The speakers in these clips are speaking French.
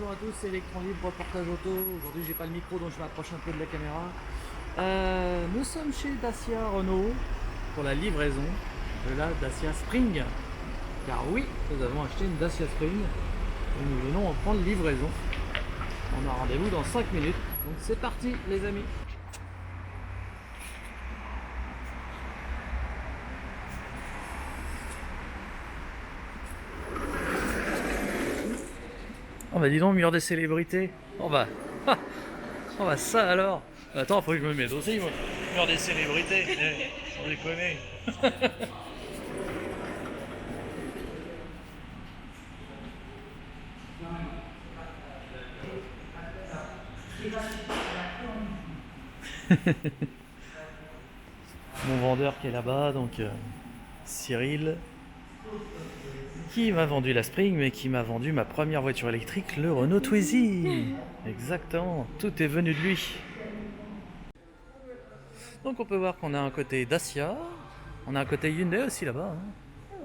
bonjour à tous, c'est Electron Libre, reportage auto. Aujourd'hui j'ai pas le micro donc je m'approche un peu de la caméra. Nous sommes chez Dacia Renault pour la livraison de la Dacia Spring. Car oui, nous avons acheté une Dacia Spring et nous venons en prendre livraison. On a rendez-vous dans 5 minutes. Donc c'est parti les amis. Oh bah dis donc, mur des célébrités. Oh bah ça alors. Attends, faut que je me mette aussi moi. Mur des célébrités. Sans déconner. Mon vendeur qui est là-bas, donc Cyril, qui m'a vendu la Spring, mais qui m'a vendu ma première voiture électrique, le Renault Twizy. Exactement, tout est venu de lui. Donc on peut voir qu'on a un côté Dacia, on a un côté Hyundai aussi là-bas, hein.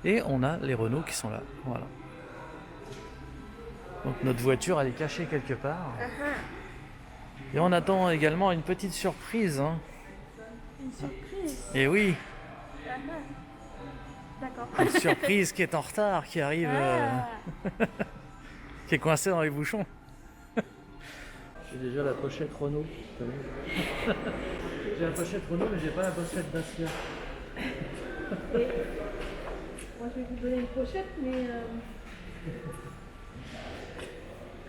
Et on a les Renault qui sont là, voilà. Donc notre voiture elle est cachée quelque part. Et on attend également une petite surprise, hein. Une surprise. Et oui, D'accord. une surprise qui est en retard, qui arrive, qui est coincée dans les bouchons. J'ai déjà la pochette Renault. J'ai la pochette Renault, mais j'ai pas la pochette Dacia. Moi je vais vous donner une pochette, mais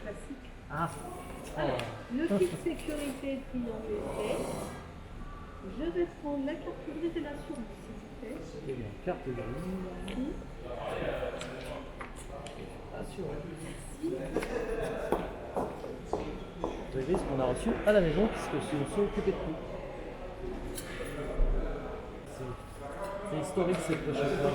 classique. Ah. Alors, le kit sécurité triangulaire. Je vais prendre la carte grise et l'assurance, s'il vous plaît. Et bien, carte grise. Assurance. La grise qu'on a reçue à la maison, puisque si on s'est occupé de tout. C'est historique cette pochette-là.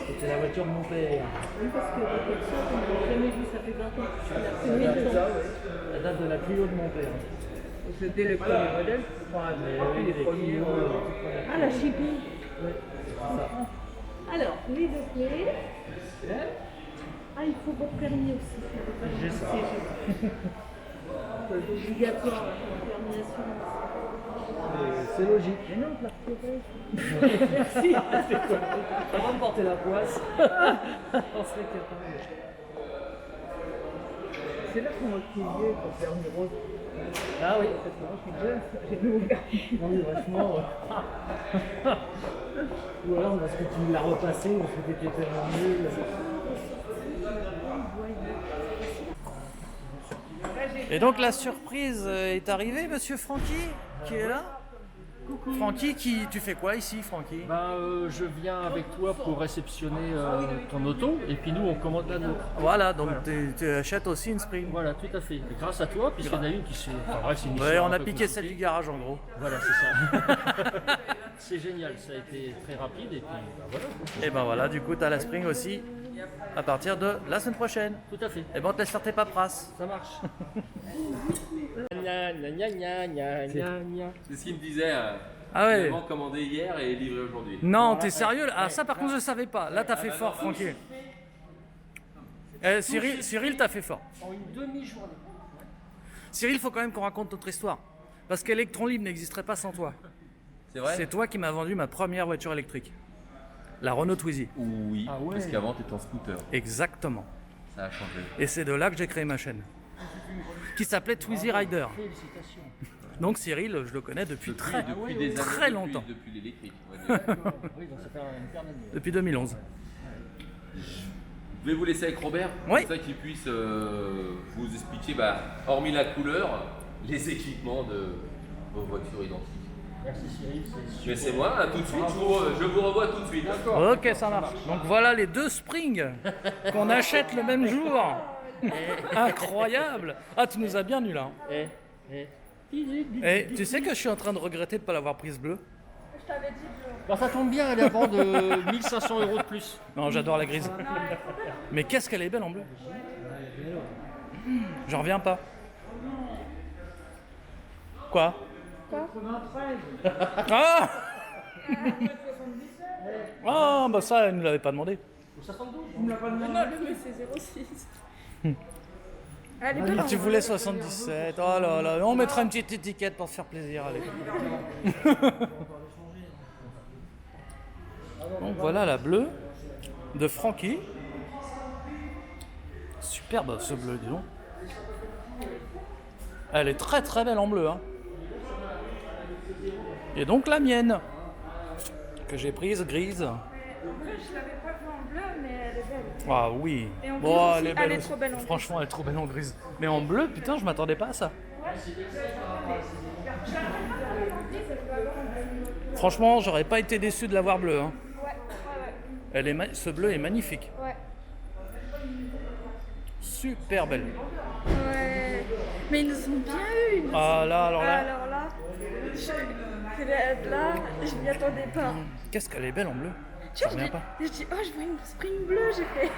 C'était la voiture de mon père. Oui, parce que comme ça, on n'a jamais vu, ça fait 20 ans que je suis là. C'est 20 ans. La date de la Clio de mon père. C'était le premier modèle. Oui, les Clio. Ah, la chippie. Ouais, c'est ça. Alors, les deux clés. Ah, il faut votre permis aussi. J'ai ça. C'est obligatoire, la permis d'assurance. C'est logique. Mais non, la prothèse. Merci. On va me porter la poisse. On serait capable. C'est là qu'on m'a crié pour faire une rose. Ah oui. J'ai vu mon permis. Non, mais vachement. Ou alors parce que tu me l'as repassé, on s'était fait tellement nul. Et donc la surprise est arrivée, monsieur Francky, qui est là. Coucou. Francky, tu fais quoi ici, Francky? Je viens avec toi pour réceptionner ton auto et puis nous on commande la nôtre. Voilà, donc tu achètes aussi une Spring. Voilà, tout à fait. Et grâce à toi, puisqu'il y en a une qui s'est. Enfin bref, c'est une Ouais, histoire on un a peu piqué celle compliquée. du garage en gros. Voilà, c'est ça. C'est génial, ça a été très rapide et puis voilà. Et ben voilà, du coup, tu as la Spring aussi à partir de la semaine prochaine. Tout à fait. Et ben on te laisse faire tes paperasses. Ça marche. Gna, gna, gna, gna, gna, gna, gna. C'est ce qu'il me disait. Ah ouais. Finalement, commandé hier et livré aujourd'hui. Non, t'es sérieux là? Ah ça par contre je savais pas. Là t'as fait fort, Francky. Cyril t'as fait fort. En une demi-journée. Cyril, faut quand même qu'on raconte notre histoire. Parce qu'Electron Libre n'existerait pas sans toi. C'est vrai? C'est toi qui m'as vendu ma première voiture électrique. La Renault Twizy. Oui, Ah ouais. parce qu'avant t'étais en scooter. Exactement. Ça a changé. Et c'est de là que j'ai créé ma chaîne. Qui s'appelait Twizy Rider. Félicitations. Donc Cyril, je le connais depuis très des très années, longtemps. Depuis l'électrique, on va dire. Oui, donc ça fait une paire d'années. Depuis 2011. Je vais vous laisser avec Robert, Oui. comme ça qu'il puisse vous expliquer, hormis la couleur, les équipements de vos voitures identiques. Merci Cyril, c'est super. Mais c'est moi, à tout de suite, je vous revois tout de suite. Ok, ça marche. Donc voilà les deux Springs qu'on achète le même jour. Incroyable. Ah, tu nous as bien eu là. Et tu sais que je suis en train de regretter de ne pas l'avoir prise bleue. Bon, ça tombe bien, elle est à vendre 1500 € de plus. Non, j'adore la grise. Mais qu'est-ce qu'elle est belle en bleu. J'en reviens pas. Quoi? Ah. Ah bah ça, elle ne nous l'avait pas demandé. Non, le mais c'est 06. Elle est belle Ah, en tu bleu. voulais 77. Oh là là, on mettra une petite étiquette pour se faire plaisir, allez. Donc voilà la bleue de Francky. Superbe ce bleu, dis donc. Elle est très très belle en bleu. Hein. Et donc la mienne, que j'ai prise grise. En vrai, je l'avais pas vue en bleu, mais elle est belle. Ah oui. Et en Bon, grise aussi, elle est elle belle est aussi. trop belle en grise. Franchement, elle est trop belle en grise. Mais en bleu, putain, je m'attendais pas à ça. Franchement, j'aurais pas été déçu de l'avoir bleu. Hein. Elle est ce bleu est magnifique. Ouais. Super belle. Ouais. Mais ils nous ont bien eu. ils nous Ah ont- là, alors là. Alors là, je m'y attendais pas. Qu'est-ce qu'elle est belle en bleu. Tu Ça vois, revient pas. je dis, oh, je vois une spring bleue, j'ai fait.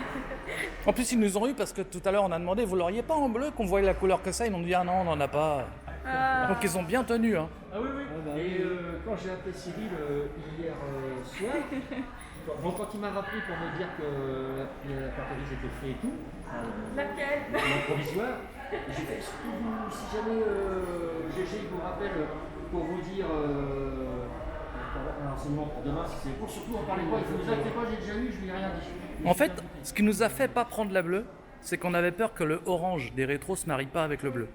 En plus, ils nous ont eu parce que tout à l'heure, on a demandé, vous l'auriez pas en bleu, qu'on voyait la couleur que ça. Ils nous ont dit, ah non, on n'en a pas. Ah. Donc, ils ont bien tenu. Hein. Ah oui, oui. Et quand j'ai appelé Cyril hier soir, quand il m'a rappelé pour me dire que la cartouche était faite et tout, Laquelle mon provisoire, j'ai fait si jamais GG vous rappelle pour vous dire un renseignement pour demain, si c'est pour surtout en parler pas, il faut vous inquiétez pas, j'ai déjà eu, je lui ai rien dit. En fait, ce qui nous a fait pas prendre la bleue, c'est qu'on avait peur que le orange des rétros se marie pas avec le bleu.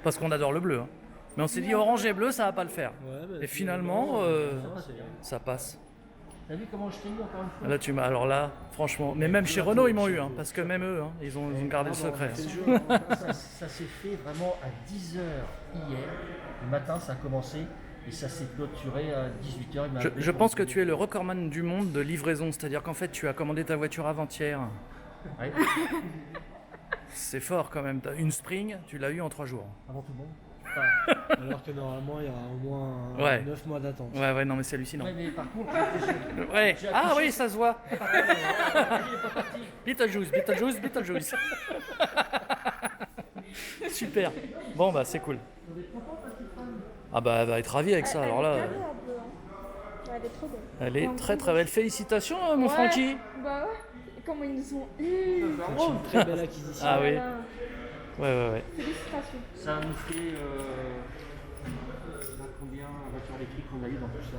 Parce qu'on adore le bleu. Hein. Mais on s'est dit orange et bleu, ça va pas le faire. Et finalement, ça passe. T'as vu comment je t'ai eu encore une fois? Là, tu m'as. Alors là, franchement. Mais même chez Renault, ils m'ont eu. Hein, parce que même eux, hein, ils ont gardé le secret. Hein. Ça s'est fait vraiment à 10h hier. Le matin, ça a commencé et ça s'est clôturé à 18h. Je pense que tu es le recordman du monde de livraison. C'est-à-dire qu'en fait, tu as commandé ta voiture avant-hier. Ouais. C'est fort quand même. T'as une Spring, tu l'as eu en 3 jours. Avant tout le monde. Alors que normalement, il y a au moins Ouais. 9 mois d'attente. Ouais, non, mais c'est hallucinant. Ouais, mais par contre, Ouais. j'ai Ah affiché- oui, ça se voit. il est pas parti. Beetlejuice, Beetlejuice, Beetlejuice. Super. Bon, bah, c'est cool. Ah, bah, elle va être ravie avec ça. Alors là, Elle est carrée, un peu, hein. Ouais, elle est trop belle. elle est très très belle. Félicitations, mon Francky. Bah ouais. Et comment ils nous ont eu. C'est une très belle acquisition. Ah oui. Voilà. Ouais. Félicitations. Ça nous fait combien la voiture électrique qu'on a eu dans tout ça?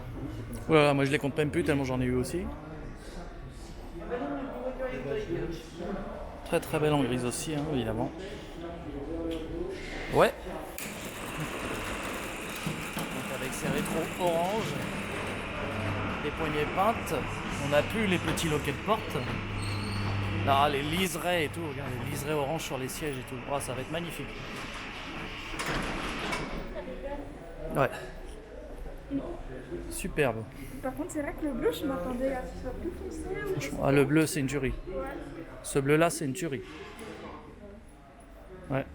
Voilà, moi je les compte même plus tellement j'en ai eu aussi. Très très belle en grise aussi, hein, évidemment. Ouais. Donc avec ces rétros orange, les poignées peintes, on n'a plus les petits loquets de porte. Là, les liserés et tout, regarde, les liserés orange sur les sièges et tout. Oh, ça va être magnifique. Ouais. Superbe. Par contre, c'est vrai que le bleu, je m'attendais à ce que ce soit plus foncé. Ou... Franchement, ah, le bleu, c'est une tuerie. Ce bleu-là, c'est une tuerie. Ouais.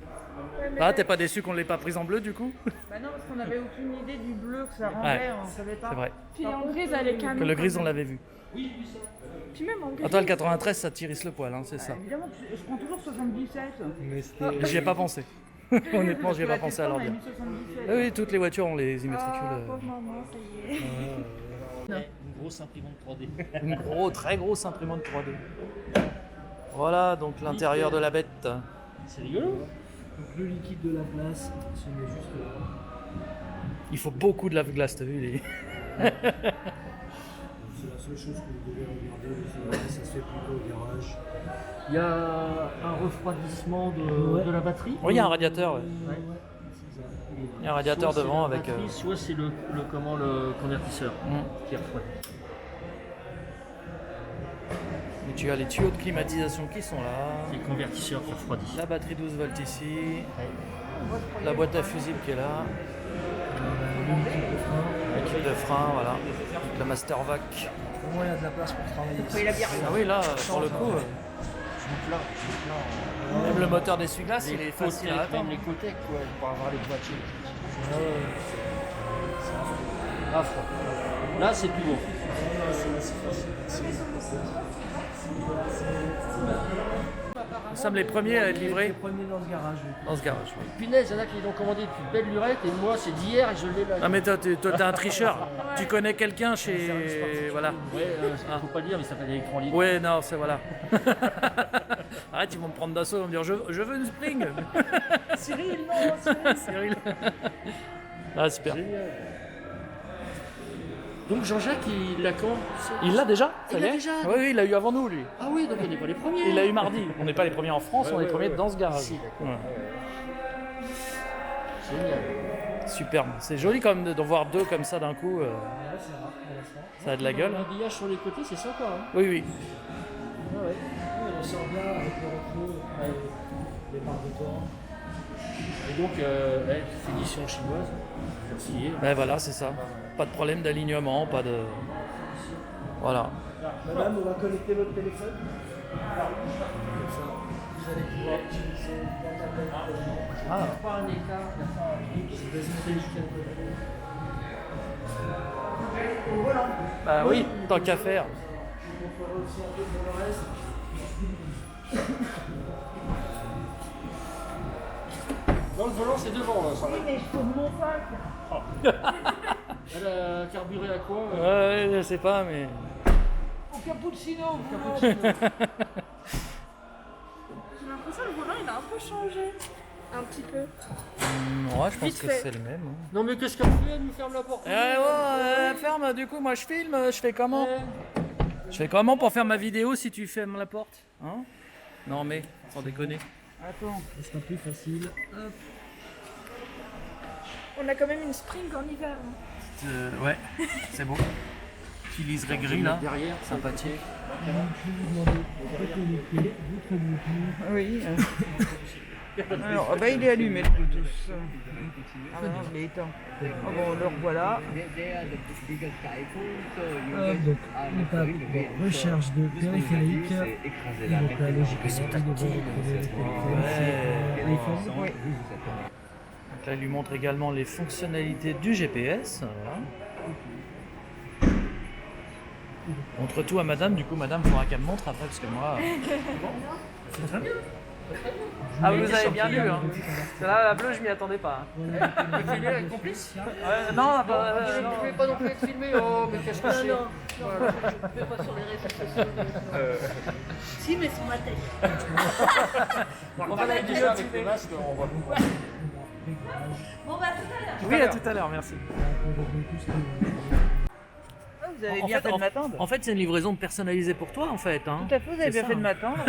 Ah, t'es pas déçu qu'on l'ait pas prise en bleu du coup? Bah non, parce qu'on n'avait aucune idée du bleu que ça rendait, on savait pas. C'est vrai. Puis en grise, elle est canon. Que le gris, on l'avait vu. Puis même en gris. Ah, toi, le 93, ça t'irrisse le poil, hein, c'est ça. Évidemment, je prends toujours 77. Mais c'était. J'y ai pas pensé. Honnêtement, j'y ai pas pensé à leur dire. 77. Ah oui, toutes les voitures, on les immatricule. Ah, pauvre maman, ça y est. Une grosse imprimante 3D. Une très grosse imprimante 3D. Voilà, donc l'intérieur de la bête. C'est rigolo. Donc le liquide de la place se met juste là. Il faut beaucoup de lave-glace, t'as vu les... C'est la seule chose que vous devez regarder. Ça se fait plutôt au garage. Il y a un refroidissement de la batterie. Oui, il y a un radiateur. Ouais. Ouais. Il y a un radiateur Soit c'est devant la avec... batterie, soit c'est le convertisseur qui refroidit. Et tu as les tuyaux de climatisation qui sont là. C'est le convertisseur qui refroidit. La batterie 12 volts ici. La boîte à fusible qui est là. Le kit de frein, voilà. La Mastervac. Au moins, il y a de la place pour travailler. Ah oui, là, pour le coup, Je me plains. même le moteur d'essuie-glace, il est facile à Même atteindre. les Cotec, quoi, pour avoir les boîtiers. Ah, franchement. Là, c'est plus beau. Nous sommes les premiers à être livrés Les premiers dans ce garage. Oui. dans ce garage. Oui. Punaise, il y en a qui l'ont commandé depuis belle lurette et moi c'est d'hier et je l'ai là. Non mais toi t'es un tricheur. Tu connais quelqu'un chez... Voilà. Ouais, faut pas le dire, mais ça s'appelle électron libre. Ouais, non, c'est voilà. Arrête, ils vont me prendre d'assaut, ils vont me dire je veux une Spring. Cyril, non, Cyril. Ah, super. Donc Jean-Jacques, il l'a quand? Il l'a déjà? Ça Il y l'a est déjà? Oui, oui, il l'a eu avant nous, lui. Ah oui, donc on n'est pas les premiers. Il l'a eu mardi. On n'est pas les premiers en France, on est les premiers dans ce garage. Si, d'accord. Ouais. Génial. Superbe. C'est joli quand même d'en voir deux comme ça d'un coup. Ouais, c'est rare pour l'instant. Ça a de la gueule. hein. L'habillage sur les côtés, c'est sympa. Hein. Oui, oui. Ouais, ouais. Il ressort bien avec le reflets, les barres de torrent. Et donc, finition chinoise. Merci. Ben voilà, c'est ça. Pas de problème d'alignement, pas de... Voilà. Madame, on va connecter votre téléphone. Comme ça, vous allez pouvoir utiliser l'internet. Ah. Pas un écart, Bah oui, tant qu'à faire. On fera aussi un peu pour le reste. Dans le volant, c'est devant, là, ça va. Oui, mais je trouve mon sac. Elle a carburé à quoi Ouais, je sais pas, mais... Au cappuccino, vous. J'ai l'impression que le volant il a un peu changé. Un petit peu. Ouais, je pense Vite que fait. c'est le même. hein. Non, mais qu'est-ce qu'elle fait? Elle nous ferme la porte. Ferme, du coup, moi je filme, je fais comment? Je fais comment pour faire ma vidéo si tu fermes la porte? Hein? Non mais, sans déconner. Attends. Ce sera plus facile. On a quand même une Spring en hiver. hein. Ouais, c'est beau. Petit liseré gris là, Derrière, sympathique. Je vais vous demander de connecter votre Bluetooth. Oui. Alors, ah bah, il est allumé le Bluetooth. Ah bah non, je l'ai éteint. Ah bon, le revoilà. Donc, on tape recherche de périphérique. Et donc là, logiquement, il devrait retrouver le téléphone. C'est l'iPhone. Oui. Donc là, il lui montre également les fonctionnalités du GPS. Voilà. Montre tout à madame, du coup madame faudra qu'elle me montre après parce que moi... Ah vous avez bien lu hein. Parce que là la bleue je m'y attendais pas. Tu filmé avec complice? Non, Je ne pouvais pas non plus être filmé. Oh, mais qu'est-ce que c'est? Non, je ne vais pas sur les réseaux sociaux. Si, mais sur ma tête. On va la dire avec le masque, on voit pas. Bon, bah, tout à l'heure. Oui, à tout à l'heure, merci. Ah, vous avez bien fait de m'attendre. En fait, c'est une livraison personnalisée pour toi, en fait. Hein. Tout à fait, vous avez C'est bien ça, fait de hein. m'attendre.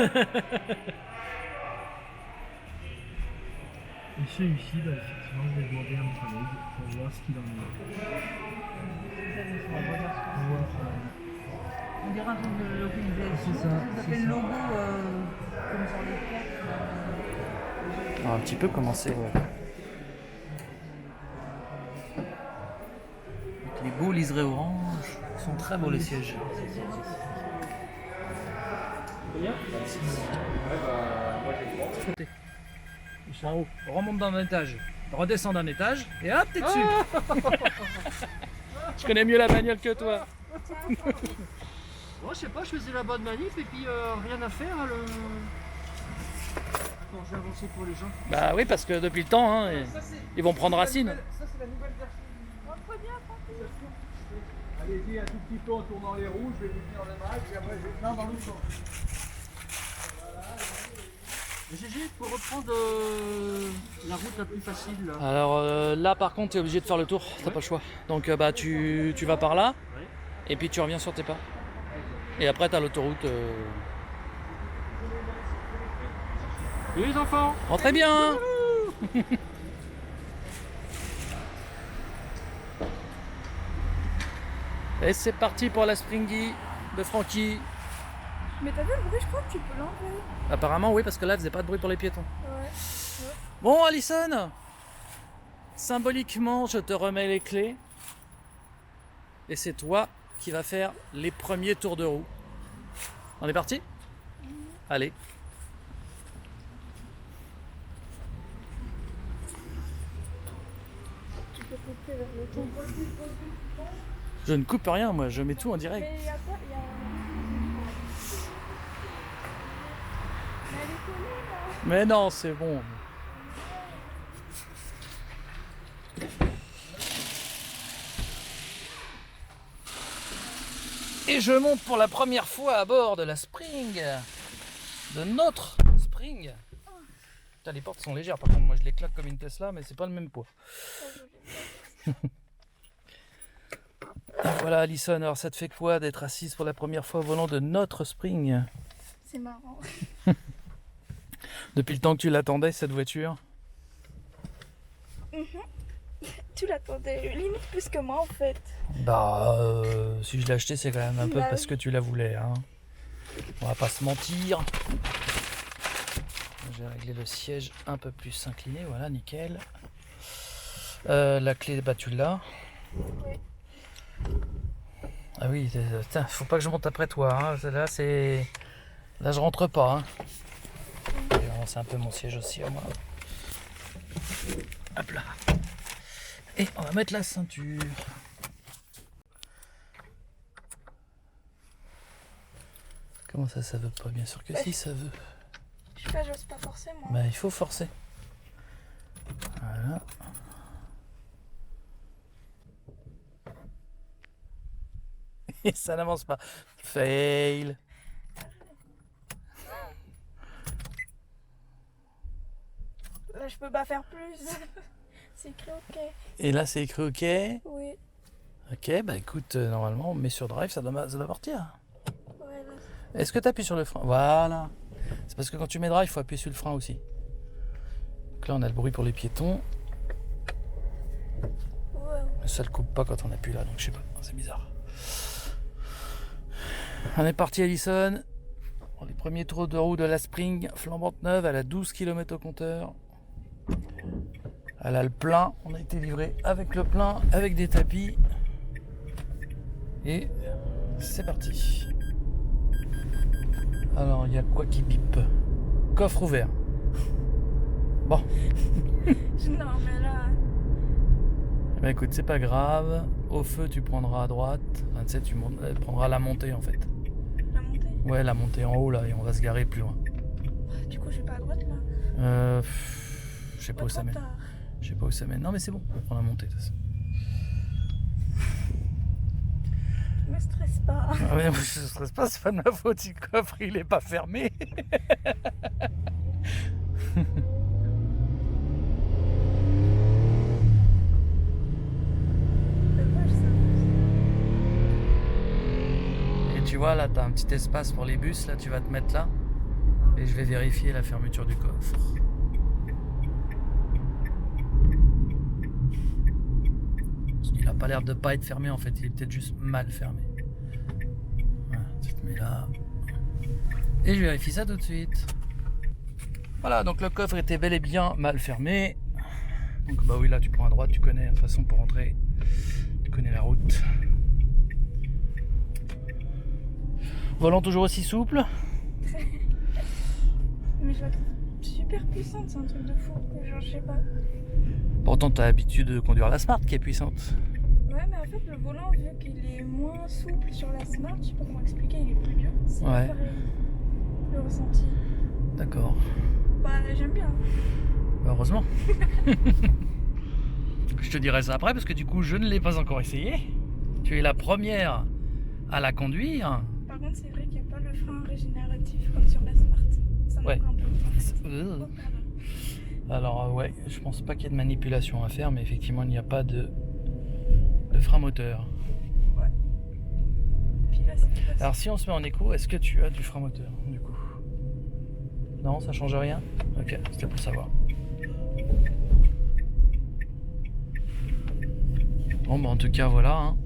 Et celui-ci, bah, effectivement, je vais demander à mon collègue pour voir ce qu'il en est. Pour voir, On dirait un truc de localisation. C'est ça, Ça c'est s'appelle ça. logo comme sur les cartes. Un petit peu commencé, ouais. Avec les beaux liserés orange. Ils sont très beaux les sièges. Ils sont en haut. Remonte d'un étage, redescends d'un étage et hop, t'es dessus. Je connais mieux la bagnole que toi. Moi, je sais pas, je faisais la bonne manif et puis rien à faire. Quand j'ai avancé pour les gens. Bah oui, parce que depuis le temps, hein, ils vont prendre racine. Ça, c'est la nouvelle version. Allez-y un tout petit peu en tournant les roues, je vais vous tenir le bras, puis après je vais dans l'autre sens. GG, pour reprendre la route la plus facile. Là. Alors là, par contre, tu es obligé de faire le tour, t'as pas le choix. Donc bah tu vas par là, et puis tu reviens sur tes pas. Et après, t'as l'autoroute. Et les enfants? Rentrez bien. Et c'est parti pour la Springy de Francky. Mais t'as vu le bruit, je crois que tu peux l'enlever. Apparemment, oui, parce que là, elle faisait pas de bruit pour les piétons. Ouais. Bon, Alison, symboliquement, je te remets les clés. Et c'est toi qui vas faire les premiers tours de roue. On est parti? Allez. Tu peux couper vers le ton. Je ne coupe rien, moi, je mets tout en direct. Mais il y a quoi? Il y a... Mais elle est collée. Mais non, c'est bon. Et je monte pour la première fois à bord de la Spring. De notre Spring. Putain, les portes sont légères, par contre, moi je les claque comme une Tesla, mais c'est pas le même poids. Et voilà, Alison, alors ça te fait quoi d'être assise pour la première fois au volant de notre Spring? C'est marrant. Depuis le temps que tu l'attendais, cette voiture? Tu l'attendais limite plus que moi en fait. Bah, si je l'ai acheté, c'est quand même un peu Bah parce oui. que tu la voulais. Hein. On va pas se mentir. J'ai réglé le siège un peu plus incliné, voilà, nickel. La clé, bah tu l'as. Oui. Ah oui, putain, faut pas que je monte après toi. Hein. Là, c'est. Là, je rentre pas. Hein. Et alors, c'est un peu mon siège aussi à moi. Hop là. Et on va mettre la ceinture. Comment ça, ça veut pas? Bien sûr que si, ça veut. Je sais pas, j'ose pas forcément. Bah, il faut forcer. Voilà. Et ça n'avance pas. Fail. Là, je peux pas faire plus. C'est écrit OK. Et là, c'est écrit OK. Oui. OK, bah écoute, normalement, on met sur drive, ça doit partir. Ouais, là. Est-ce que tu appuies sur le frein? Voilà. C'est parce que quand tu mets drive, il faut appuyer sur le frein aussi. Donc là, on a le bruit pour les piétons. Ouais. Mais ça le coupe pas quand on appuie là, donc je sais pas, c'est bizarre. On est parti, Alison. Pour les premiers tours de roue de la Spring, flambante neuve, elle a 12 km au compteur. Elle a le plein, on a été livré avec le plein, avec des tapis. Et c'est parti. Alors, il y a quoi qui pipe? Coffre ouvert. Bon. Non, mais là. Bah écoute, c'est pas grave. Au feu, tu prendras à droite. Enfin, tu sais, tu prendras la montée en fait. La montée. Ouais, la montée en haut là, et on va se garer plus loin. Du coup, je vais pas à droite là. Je sais pas où ça mène. Trop tard. Je sais pas où ça mène. Non, mais c'est bon, on va prendre la montée de toute façon. Je me stresse pas. Ah ouais, je ne stresse pas, c'est pas de ma faute si le coffre il est pas fermé. Dommage ça. Et tu vois là, t'as un petit espace pour les bus, là tu vas te mettre là. Et je vais vérifier la fermeture du coffre. Parce qu'il a pas l'air de pas être fermé en fait, il est peut-être juste mal fermé. Voilà, tu te mets là. Et je vérifie ça tout de suite. Voilà, donc le coffre était bel et bien mal fermé. Donc bah oui, là tu prends à droite, tu connais, de toute façon pour rentrer, tu connais la route. Volant toujours aussi souple. Mais je la trouve super puissante, c'est un truc de fou. Genre, je sais pas. Pourtant t'as l'habitude de conduire la Smart qui est puissante. Ouais, mais en fait, le volant, vu qu'il est moins souple sur la Smart, je sais pas comment expliquer, il est plus dur. C'est Ouais. pareil. Le ressenti. D'accord. Bah, j'aime bien. Bah, heureusement. Je te dirai ça après parce que du coup je ne l'ai pas encore essayé. Tu es la première à la conduire. Par contre, c'est vrai qu'il n'y a pas le frein régénératif comme sur la Smart. Ça me Ouais. prend un peu. Euh. Oh, pardon. Alors ouais, je pense pas qu'il y ait de manipulation à faire, mais effectivement il n'y a pas de frein moteur. Puis là, c'est pas Alors si on se met en écho, est-ce que tu as du frein moteur du coup? Non, ça change rien? Ok, c'était pour savoir. Bon bah en tout cas voilà. Hein.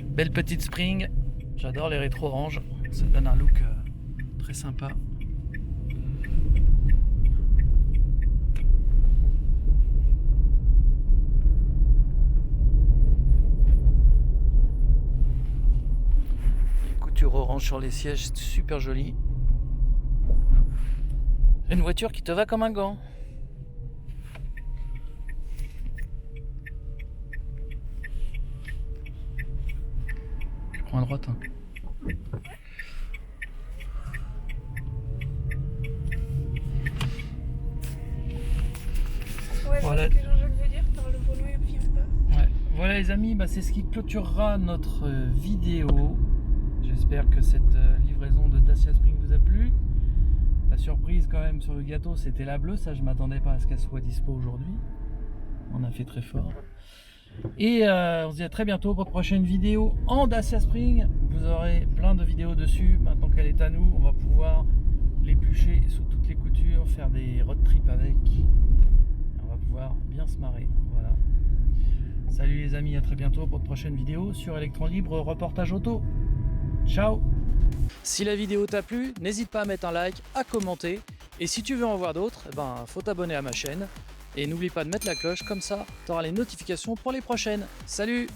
Belle petite Spring. J'adore les rétro orange. Ça donne un look très sympa. Couture orange sur les sièges, c'est super joli. Une voiture qui te va comme un gant. Je prends à droite. Hein. les amis, bah, c'est ce qui clôturera notre vidéo. J'espère que cette livraison de Dacia Spring vous a plu. La surprise quand même sur le gâteau, c'était la bleue, ça je m'attendais pas à ce qu'elle soit dispo aujourd'hui. On a fait très fort. Et on se dit à très bientôt pour de prochaines vidéos en Dacia Spring. Vous aurez plein de vidéos dessus. Maintenant qu'elle est à nous, on va pouvoir l'éplucher sous toutes les coutures, faire des road trips avec. Et on va pouvoir bien se marrer. Voilà. Salut les amis, à très bientôt pour de prochaines vidéos sur Electron Libre Reportage Auto. Ciao. Si la vidéo t'a plu, n'hésite pas à mettre un like, à commenter. Et si tu veux en voir d'autres, faut t'abonner à ma chaîne. Et n'oublie pas de mettre la cloche, comme ça tu auras les notifications pour les prochaines. Salut!